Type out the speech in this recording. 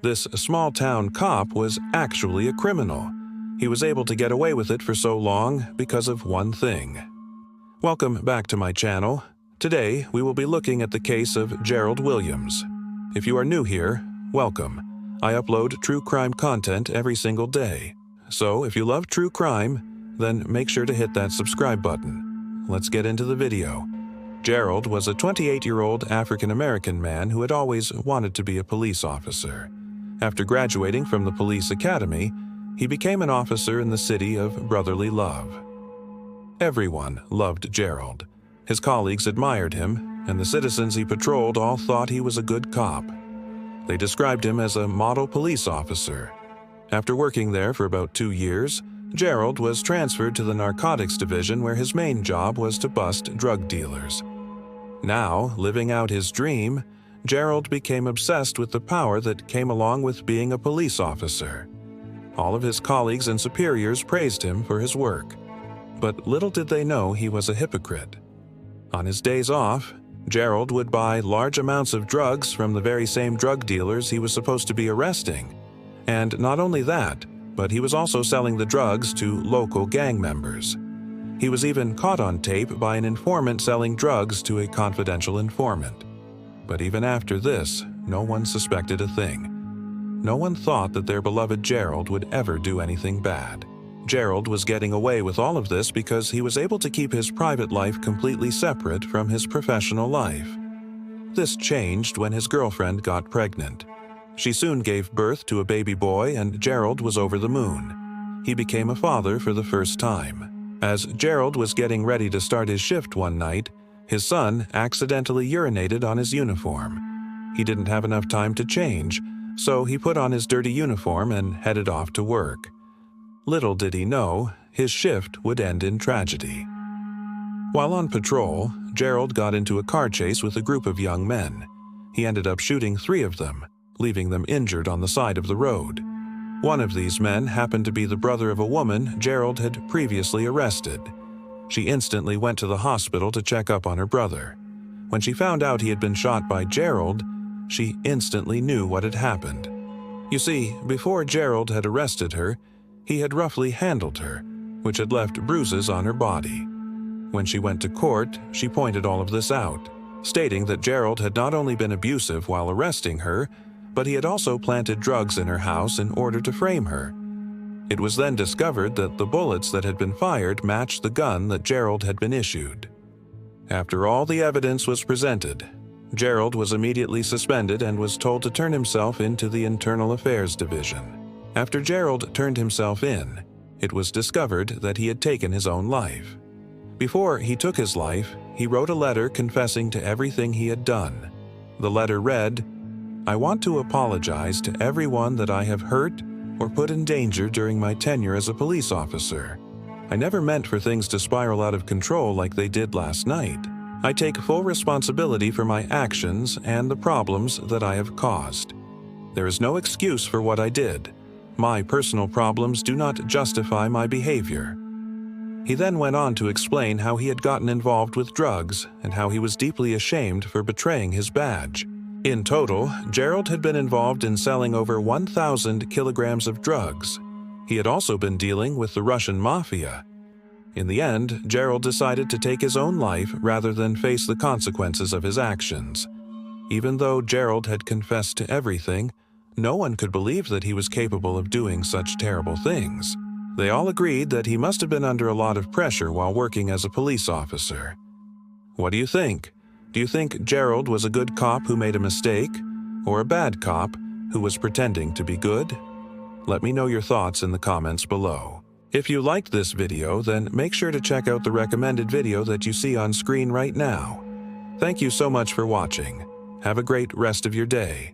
This small-town cop was actually a criminal. He was able to get away with it for so long because of one thing. Welcome back to my channel. Today, we will be looking at the case of Gerald Williams. If you are new here, welcome. I upload true crime content every single day. So if you love true crime, then make sure to hit that subscribe button. Let's get into the video. Gerald was a 28-year-old African-American man who had always wanted to be a police officer. After graduating from the police academy, he became an officer in the city of brotherly love. Everyone loved Gerald. His colleagues admired him, and the citizens he patrolled all thought he was a good cop. They described him as a model police officer. After working there for about 2 years, Gerald was transferred to the narcotics division where his main job was to bust drug dealers. Now, living out his dream, Gerald became obsessed with the power that came along with being a police officer. All of his colleagues and superiors praised him for his work. But little did they know he was a hypocrite. On his days off, Gerald would buy large amounts of drugs from the very same drug dealers he was supposed to be arresting. And not only that, but he was also selling the drugs to local gang members. He was even caught on tape by an informant selling drugs to a confidential informant. But even after this, no one suspected a thing. No one thought that their beloved Gerald would ever do anything bad. Gerald was getting away with all of this because he was able to keep his private life completely separate from his professional life. This changed when his girlfriend got pregnant. She soon gave birth to a baby boy, and Gerald was over the moon. He became a father for the first time. As Gerald was getting ready to start his shift one night, his son accidentally urinated on his uniform. He didn't have enough time to change, so he put on his dirty uniform and headed off to work. Little did he know, his shift would end in tragedy. While on patrol, Gerald got into a car chase with a group of young men. He ended up shooting 3 of them, leaving them injured on the side of the road. One of these men happened to be the brother of a woman Gerald had previously arrested. She instantly went to the hospital to check up on her brother. When she found out he had been shot by Gerald, she instantly knew what had happened. You see, before Gerald had arrested her, he had roughly handled her, which had left bruises on her body. When she went to court, she pointed all of this out, stating that Gerald had not only been abusive while arresting her, but he had also planted drugs in her house in order to frame her. It was then discovered that the bullets that had been fired matched the gun that Gerald had been issued. After all the evidence was presented, Gerald was immediately suspended and was told to turn himself into the Internal Affairs Division. After Gerald turned himself in, it was discovered that he had taken his own life. Before he took his life, he wrote a letter confessing to everything he had done. The letter read, "I want to apologize to everyone that I have hurt or put in danger during my tenure as a police officer. I never meant for things to spiral out of control like they did last night. I take full responsibility for my actions and the problems that I have caused. There is no excuse for what I did. My personal problems do not justify my behavior." He then went on to explain how he had gotten involved with drugs and how he was deeply ashamed for betraying his badge. In total, Gerald had been involved in selling over 1,000 kilograms of drugs. He had also been dealing with the Russian mafia. In the end, Gerald decided to take his own life rather than face the consequences of his actions. Even though Gerald had confessed to everything, no one could believe that he was capable of doing such terrible things. They all agreed that he must have been under a lot of pressure while working as a police officer. What do you think? Do you think Gerald was a good cop who made a mistake, or a bad cop who was pretending to be good? Let me know your thoughts in the comments below. If you liked this video, then make sure to check out the recommended video that you see on screen right now. Thank you so much for watching. Have a great rest of your day.